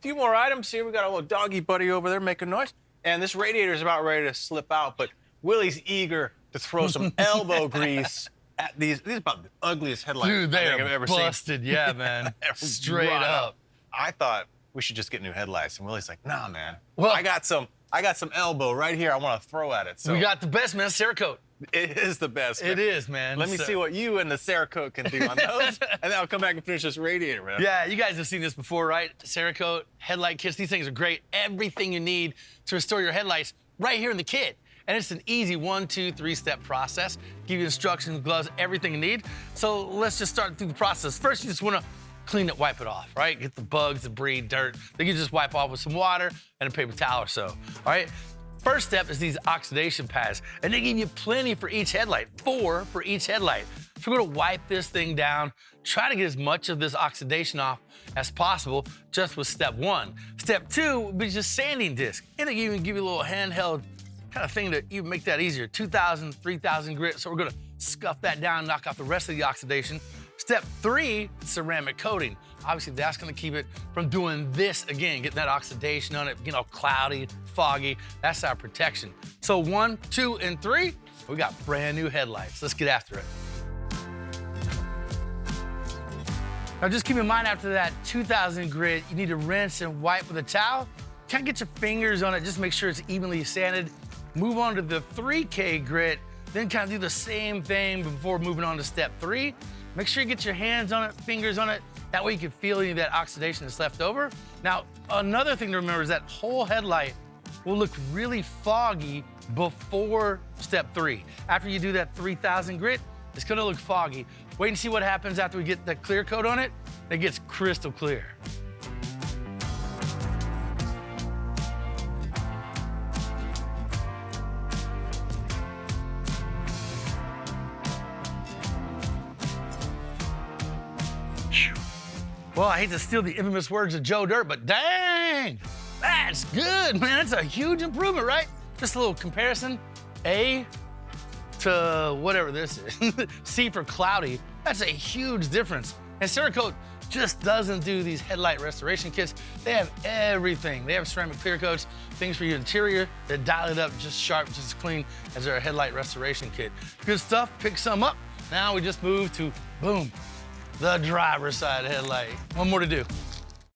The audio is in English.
few more items here. We got a little doggy buddy over there making noise. And this radiator is about ready to slip out, but Willie's eager to throw some elbow grease at these. These are about the ugliest headlights Dude, they I've are ever busted, seen. yeah, man. Straight up. I thought we should just get new headlights, and Willie's like, nah, man. Well, I got some elbow right here I want to throw at it. So we got the best, man, CERAKOTE. it is the best. Man. It is, man. Let me see what you and the CERAKOTE can do on those, and then I'll come back and finish this radiator, man. Yeah, you guys have seen this before, right? CERAKOTE, headlight kits, these things are great. Everything you need to restore your headlights right here in the kit. And it's an easy 1, 2, 3-step process. Give you instructions, gloves, everything you need. So let's just start through the process. First, you just wanna clean it, wipe it off, right? Get the bugs, debris, dirt. Then you just wipe off with some water and a paper towel or so, all right? First step is these oxidation pads, and they give you plenty for each headlight, 4 for each headlight. So we're gonna wipe this thing down, try to get as much of this oxidation off as possible just with step 1. Step 2 would be just sanding disc, and they even give you a little handheld kind of thing to even make that easier, 2,000, 3,000 grit. So we're gonna scuff that down, knock off the rest of the oxidation. Step 3, ceramic coating. Obviously, that's gonna keep it from doing this again, getting that oxidation on it, you know, cloudy, foggy. That's our protection. So 1, 2, and 3, we got brand new headlights. Let's get after it. Now just keep in mind after that 2,000 grit, you need to rinse and wipe with a towel. Kind of get your fingers on it, just make sure it's evenly sanded. Move on to the 3K grit, then kind of do the same thing before moving on to step 3. Make sure you get your hands on it, fingers on it. That way you can feel any of that oxidation that's left over. Now, another thing to remember is that whole headlight will look really foggy before step 3. After you do that 3,000 grit, it's gonna look foggy. Wait and see what happens after we get that clear coat on it. It gets crystal clear. Well, I hate to steal the infamous words of Joe Dirt, but dang, that's good, man. That's a huge improvement, right? Just a little comparison. A to whatever this is, C for cloudy. That's a huge difference. And CERAKOTE just doesn't do these headlight restoration kits. They have everything. They have ceramic clear coats, things for your interior that dial it up just sharp, just as clean as their headlight restoration kit. Good stuff, pick some up. Now we just move to, boom, the driver's side headlight. One more to do.